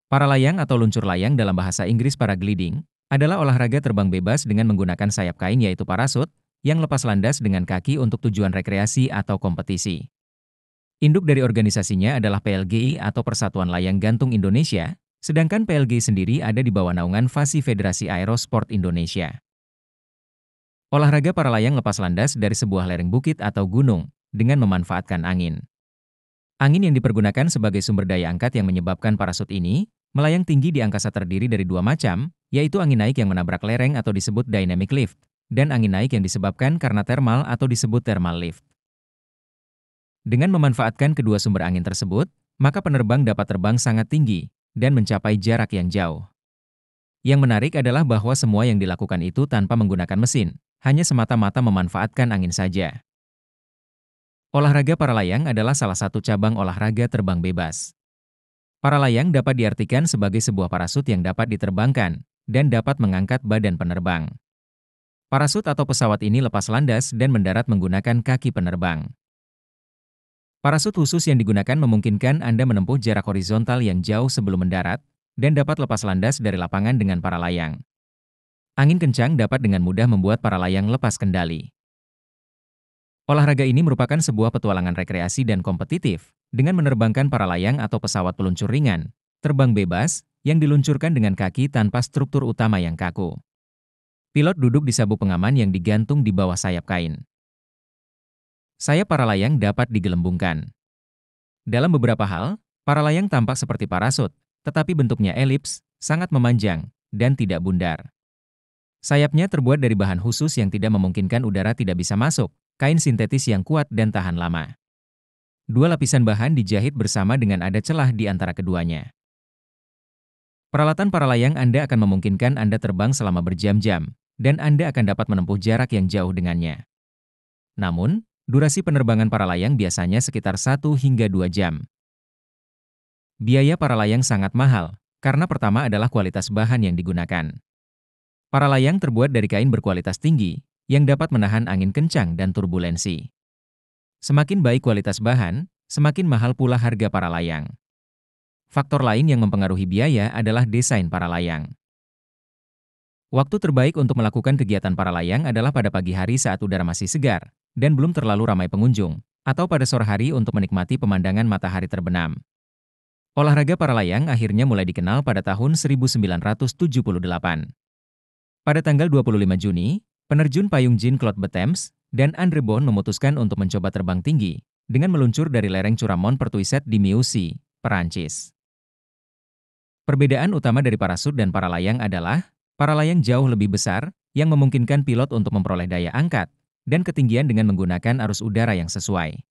Para layang atau luncur layang dalam bahasa Inggris paragliding adalah olahraga terbang bebas dengan menggunakan sayap kain yaitu parasut yang lepas landas dengan kaki untuk tujuan rekreasi atau kompetisi. Induk dari organisasinya adalah PLGI atau Persatuan Layang Gantung Indonesia, sedangkan PLGI sendiri ada di bawah naungan FASI Federasi Aerosport Indonesia. Olahraga para layang lepas landas dari sebuah lereng bukit atau gunung dengan memanfaatkan angin. Angin yang dipergunakan sebagai sumber daya angkat yang menyebabkan parasut ini melayang tinggi di angkasa terdiri dari dua macam, yaitu angin naik yang menabrak lereng atau disebut dynamic lift, dan angin naik yang disebabkan karena thermal atau disebut thermal lift. Dengan memanfaatkan kedua sumber angin tersebut, maka penerbang dapat terbang sangat tinggi dan mencapai jarak yang jauh. Yang menarik adalah bahwa semua yang dilakukan itu tanpa menggunakan mesin, hanya semata-mata memanfaatkan angin saja. Olahraga para layang adalah salah satu cabang olahraga terbang bebas. Para layang dapat diartikan sebagai sebuah parasut yang dapat diterbangkan dan dapat mengangkat badan penerbang. Parasut atau pesawat ini lepas landas dan mendarat menggunakan kaki penerbang. Parasut khusus yang digunakan memungkinkan Anda menempuh jarak horizontal yang jauh sebelum mendarat dan dapat lepas landas dari lapangan dengan para layang. Angin kencang dapat dengan mudah membuat para layang lepas kendali. Olahraga ini merupakan sebuah petualangan rekreasi dan kompetitif, dengan menerbangkan para layang atau pesawat peluncur ringan, terbang bebas, yang diluncurkan dengan kaki tanpa struktur utama yang kaku. Pilot duduk di sabuk pengaman yang digantung di bawah sayap kain. Sayap para layang dapat digelembungkan. Dalam beberapa hal, para layang tampak seperti parasut, tetapi bentuknya elips, sangat memanjang, dan tidak bundar. Sayapnya terbuat dari bahan khusus yang tidak memungkinkan udara tidak bisa masuk, kain sintetis yang kuat dan tahan lama. Dua lapisan bahan dijahit bersama dengan ada celah di antara keduanya. Peralatan para layang Anda akan memungkinkan Anda terbang selama berjam-jam, dan Anda akan dapat menempuh jarak yang jauh dengannya. Namun, durasi penerbangan para layang biasanya sekitar 1 hingga 2 jam. Biaya para layang sangat mahal, karena pertama adalah kualitas bahan yang digunakan. Para layang terbuat dari kain berkualitas tinggi, yang dapat menahan angin kencang dan turbulensi. Semakin baik kualitas bahan, semakin mahal pula harga para layang. Faktor lain yang mempengaruhi biaya adalah desain para layang. Waktu terbaik untuk melakukan kegiatan para layang adalah pada pagi hari saat udara masih segar, dan belum terlalu ramai pengunjung, atau pada sore hari untuk menikmati pemandangan matahari terbenam. Olahraga para layang akhirnya mulai dikenal pada tahun 1978. Pada tanggal 25 Juni, penerjun payung Jean-Claude Betems dan Andre Bon memutuskan untuk mencoba terbang tinggi dengan meluncur dari lereng Curamon Pertuiset di Meussy, Perancis. Perbedaan utama dari parasut dan para layang adalah, para layang jauh lebih besar, yang memungkinkan pilot untuk memperoleh daya angkat dan ketinggian dengan menggunakan arus udara yang sesuai.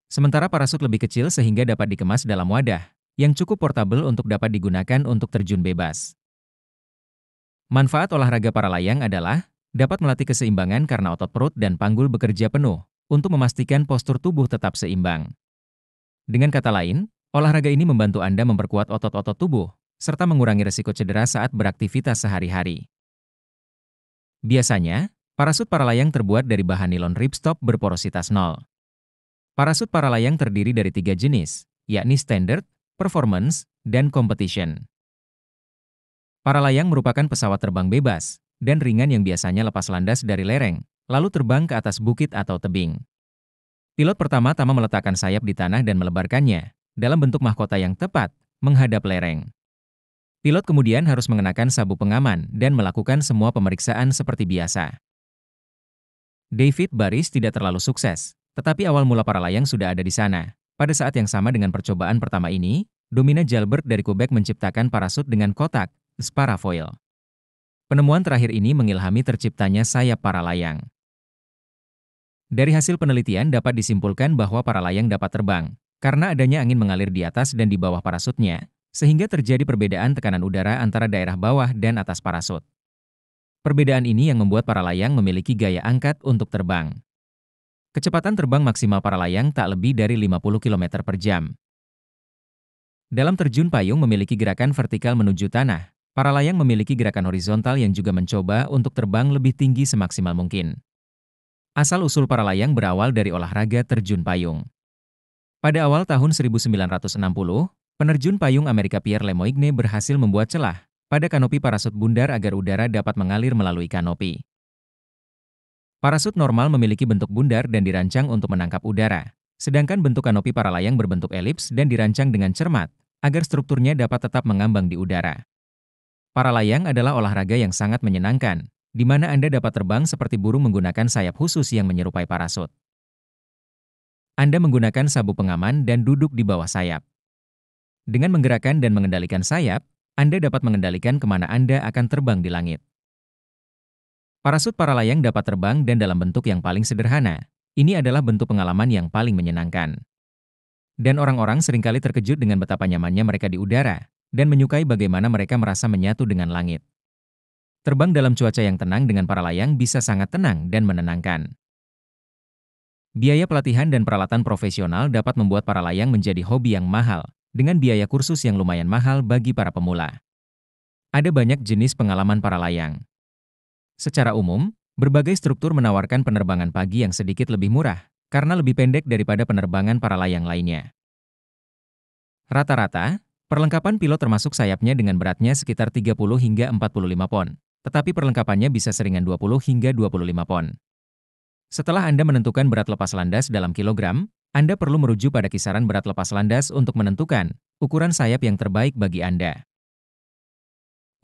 Sementara parasut lebih kecil sehingga dapat dikemas dalam wadah, yang cukup portabel untuk dapat digunakan untuk terjun bebas. Manfaat olahraga para layang adalah dapat melatih keseimbangan karena otot perut dan panggul bekerja penuh untuk memastikan postur tubuh tetap seimbang. Dengan kata lain, olahraga ini membantu Anda memperkuat otot-otot tubuh serta mengurangi resiko cedera saat beraktivitas sehari-hari. Biasanya, parasut para layang terbuat dari bahan nilon ripstop berporositas 0. Parasut para layang terdiri dari 3 jenis, yakni standard, performance, dan competition. Para layang merupakan pesawat terbang bebas dan ringan yang biasanya lepas landas dari lereng, lalu terbang ke atas bukit atau tebing. Pilot pertama-tama meletakkan sayap di tanah dan melebarkannya, dalam bentuk mahkota yang tepat, menghadap lereng. Pilot kemudian harus mengenakan sabuk pengaman dan melakukan semua pemeriksaan seperti biasa. David Baris tidak terlalu sukses, tetapi awal mula para layang sudah ada di sana. Pada saat yang sama dengan percobaan pertama ini, Domina Jalberg dari Quebec menciptakan parasut dengan kotak, sparafoil. Penemuan terakhir ini mengilhami terciptanya sayap para layang. Dari hasil penelitian dapat disimpulkan bahwa para layang dapat terbang, karena adanya angin mengalir di atas dan di bawah parasutnya, sehingga terjadi perbedaan tekanan udara antara daerah bawah dan atas parasut. Perbedaan ini yang membuat para layang memiliki gaya angkat untuk terbang. Kecepatan terbang maksimal para layang tak lebih dari 50 km per jam. Dalam terjun payung memiliki gerakan vertikal menuju tanah, para layang memiliki gerakan horizontal yang juga mencoba untuk terbang lebih tinggi semaksimal mungkin. Asal-usul para layang berawal dari olahraga terjun payung. Pada awal tahun 1960, Penerjun payung Amerika Pierre Lemoigne berhasil membuat celah pada kanopi parasut bundar agar udara dapat mengalir melalui kanopi. Parasut normal memiliki bentuk bundar dan dirancang untuk menangkap udara, sedangkan bentuk kanopi para layang berbentuk elips dan dirancang dengan cermat agar strukturnya dapat tetap mengambang di udara. Para layang adalah olahraga yang sangat menyenangkan, di mana Anda dapat terbang seperti burung menggunakan sayap khusus yang menyerupai parasut. Anda menggunakan sabuk pengaman dan duduk di bawah sayap. Dengan menggerakkan dan mengendalikan sayap, Anda dapat mengendalikan kemana Anda akan terbang di langit. Parasut para layang dapat terbang dan dalam bentuk yang paling sederhana. Ini adalah bentuk pengalaman yang paling menyenangkan. Dan orang-orang seringkali terkejut dengan betapa nyamannya mereka di udara, dan menyukai bagaimana mereka merasa menyatu dengan langit. Terbang dalam cuaca yang tenang dengan para layang bisa sangat tenang dan menenangkan. Biaya pelatihan dan peralatan profesional dapat membuat para layang menjadi hobi yang mahal, dengan biaya kursus yang lumayan mahal bagi para pemula. Ada banyak jenis pengalaman para layang. Secara umum, berbagai struktur menawarkan penerbangan pagi yang sedikit lebih murah, karena lebih pendek daripada penerbangan para layang lainnya. Rata-rata, perlengkapan pilot termasuk sayapnya dengan beratnya sekitar 30 hingga 45 pon, tetapi perlengkapannya bisa seringan 20 hingga 25 pon. Setelah Anda menentukan berat lepas landas dalam kilogram, Anda perlu merujuk pada kisaran berat lepas landas untuk menentukan ukuran sayap yang terbaik bagi Anda.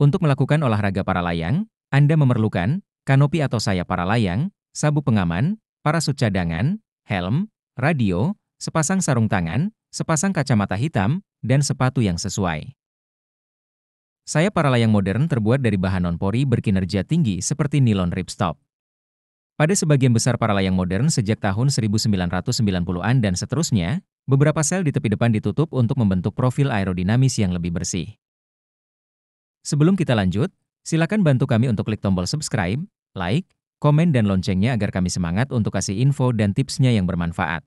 Untuk melakukan olahraga para layang, Anda memerlukan kanopi atau sayap para layang, sabuk pengaman, parasut cadangan, helm, radio, sepasang sarung tangan, sepasang kacamata hitam, dan sepatu yang sesuai. Sayap para layang modern terbuat dari bahan non-pori berkinerja tinggi seperti nilon ripstop. Pada sebagian besar para layang modern sejak tahun 1990-an dan seterusnya, beberapa sel di tepi depan ditutup untuk membentuk profil aerodinamis yang lebih bersih. Sebelum kita lanjut, silakan bantu kami untuk klik tombol subscribe, like, komen dan loncengnya agar kami semangat untuk kasih info dan tipsnya yang bermanfaat.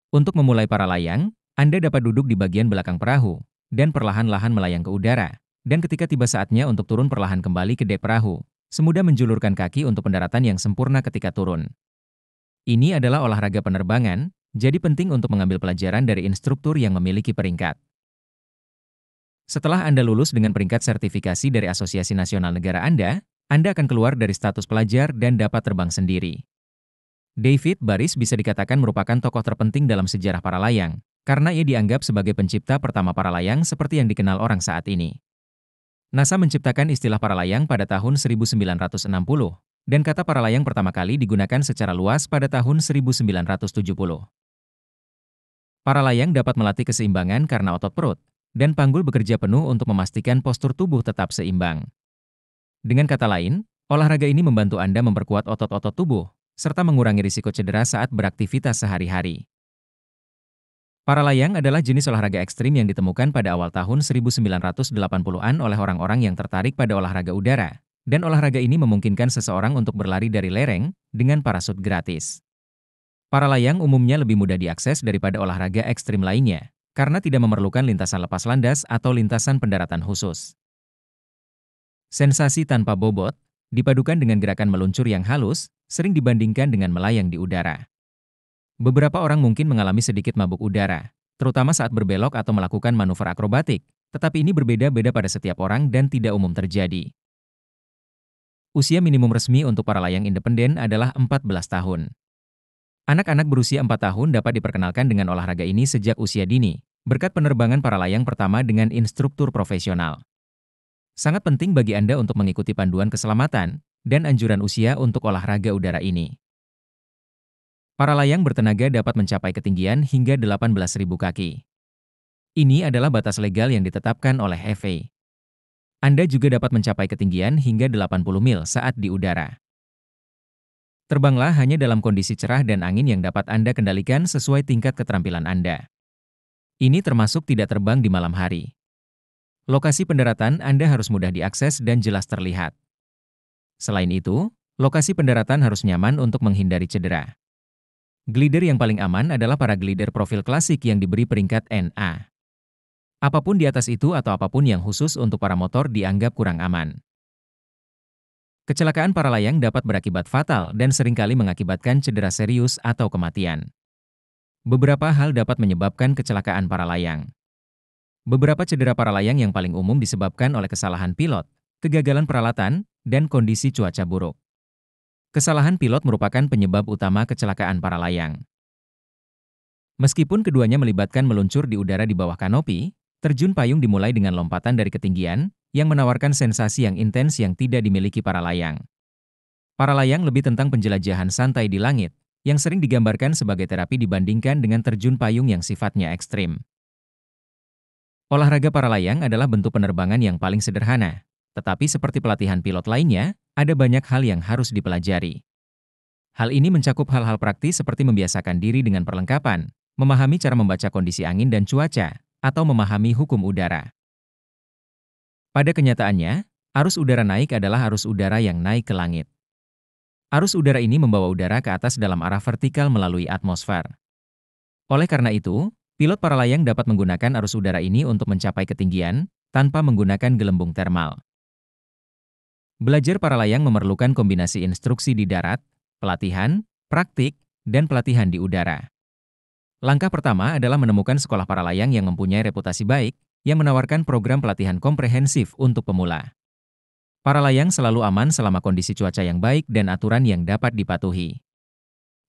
Untuk memulai para layang, Anda dapat duduk di bagian belakang perahu, dan perlahan-lahan melayang ke udara, dan ketika tiba saatnya untuk turun perlahan kembali ke dek perahu, semudah menjulurkan kaki untuk pendaratan yang sempurna ketika turun. Ini adalah olahraga penerbangan, jadi penting untuk mengambil pelajaran dari instruktur yang memiliki peringkat. Setelah Anda lulus dengan peringkat sertifikasi dari Asosiasi Nasional Negara Anda akan keluar dari status pelajar dan dapat terbang sendiri. David Baris bisa dikatakan merupakan tokoh terpenting dalam sejarah para layang, karena ia dianggap sebagai pencipta pertama para layang seperti yang dikenal orang saat ini. NASA menciptakan istilah para layang pada tahun 1960, dan kata para layang pertama kali digunakan secara luas pada tahun 1970. Para layang dapat melatih keseimbangan karena otot perut, dan panggul bekerja penuh untuk memastikan postur tubuh tetap seimbang. Dengan kata lain, olahraga ini membantu Anda memperkuat otot-otot tubuh, serta mengurangi risiko cedera saat beraktivitas sehari-hari. Para layang adalah jenis olahraga ekstrim yang ditemukan pada awal tahun 1980-an oleh orang-orang yang tertarik pada olahraga udara, dan olahraga ini memungkinkan seseorang untuk berlari dari lereng dengan parasut gratis. Para layang umumnya lebih mudah diakses daripada olahraga ekstrim lainnya, karena tidak memerlukan lintasan lepas landas atau lintasan pendaratan khusus. Sensasi tanpa bobot, dipadukan dengan gerakan meluncur yang halus, sering dibandingkan dengan melayang di udara. Beberapa orang mungkin mengalami sedikit mabuk udara, terutama saat berbelok atau melakukan manuver akrobatik, tetapi ini berbeda-beda pada setiap orang dan tidak umum terjadi. Usia minimum resmi untuk para layang independen adalah 14 tahun. Anak-anak berusia 4 tahun dapat diperkenalkan dengan olahraga ini sejak usia dini, berkat penerbangan para layang pertama dengan instruktur profesional. Sangat penting bagi Anda untuk mengikuti panduan keselamatan dan anjuran usia untuk olahraga udara ini. Para layang bertenaga dapat mencapai ketinggian hingga 18.000 kaki. Ini adalah batas legal yang ditetapkan oleh FAA. Anda juga dapat mencapai ketinggian hingga 80 mil saat di udara. Terbanglah hanya dalam kondisi cerah dan angin yang dapat Anda kendalikan sesuai tingkat keterampilan Anda. Ini termasuk tidak terbang di malam hari. Lokasi pendaratan Anda harus mudah diakses dan jelas terlihat. Selain itu, lokasi pendaratan harus nyaman untuk menghindari cedera. Glider yang paling aman adalah para glider profil klasik yang diberi peringkat NA. Apapun di atas itu atau apapun yang khusus untuk para motor dianggap kurang aman. Kecelakaan para layang dapat berakibat fatal dan seringkali mengakibatkan cedera serius atau kematian. Beberapa hal dapat menyebabkan kecelakaan para layang. Beberapa cedera para layang yang paling umum disebabkan oleh kesalahan pilot, kegagalan peralatan, dan kondisi cuaca buruk. Kesalahan pilot merupakan penyebab utama kecelakaan para layang. Meskipun keduanya melibatkan meluncur di udara di bawah kanopi, terjun payung dimulai dengan lompatan dari ketinggian, yang menawarkan sensasi yang intens yang tidak dimiliki para layang. Para layang lebih tentang penjelajahan santai di langit, yang sering digambarkan sebagai terapi dibandingkan dengan terjun payung yang sifatnya ekstrim. Olahraga para layang adalah bentuk penerbangan yang paling sederhana, tetapi seperti pelatihan pilot lainnya, ada banyak hal yang harus dipelajari. Hal ini mencakup hal-hal praktis seperti membiasakan diri dengan perlengkapan, memahami cara membaca kondisi angin dan cuaca, atau memahami hukum udara. Pada kenyataannya, arus udara naik adalah arus udara yang naik ke langit. Arus udara ini membawa udara ke atas dalam arah vertikal melalui atmosfer. Oleh karena itu, pilot para layang dapat menggunakan arus udara ini untuk mencapai ketinggian, tanpa menggunakan gelembung termal. Belajar para layang memerlukan kombinasi instruksi di darat, pelatihan, praktik, dan pelatihan di udara. Langkah pertama adalah menemukan sekolah para layang yang mempunyai reputasi baik, yang menawarkan program pelatihan komprehensif untuk pemula. Para layang selalu aman selama kondisi cuaca yang baik dan aturan yang dapat dipatuhi.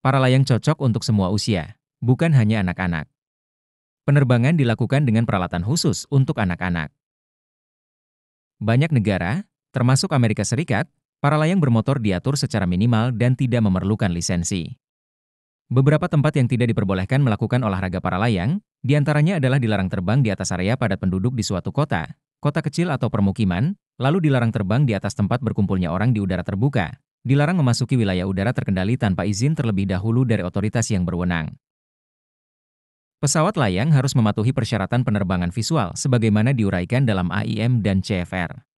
Para layang cocok untuk semua usia, bukan hanya anak-anak. Penerbangan dilakukan dengan peralatan khusus untuk anak-anak. Banyak negara, termasuk Amerika Serikat, para layang bermotor diatur secara minimal dan tidak memerlukan lisensi. Beberapa tempat yang tidak diperbolehkan melakukan olahraga para layang, diantaranya adalah dilarang terbang di atas area padat penduduk di suatu kota, kota kecil atau permukiman, lalu dilarang terbang di atas tempat berkumpulnya orang di udara terbuka, dilarang memasuki wilayah udara terkendali tanpa izin terlebih dahulu dari otoritas yang berwenang. Pesawat layang harus mematuhi persyaratan penerbangan visual sebagaimana diuraikan dalam AIM dan CFR.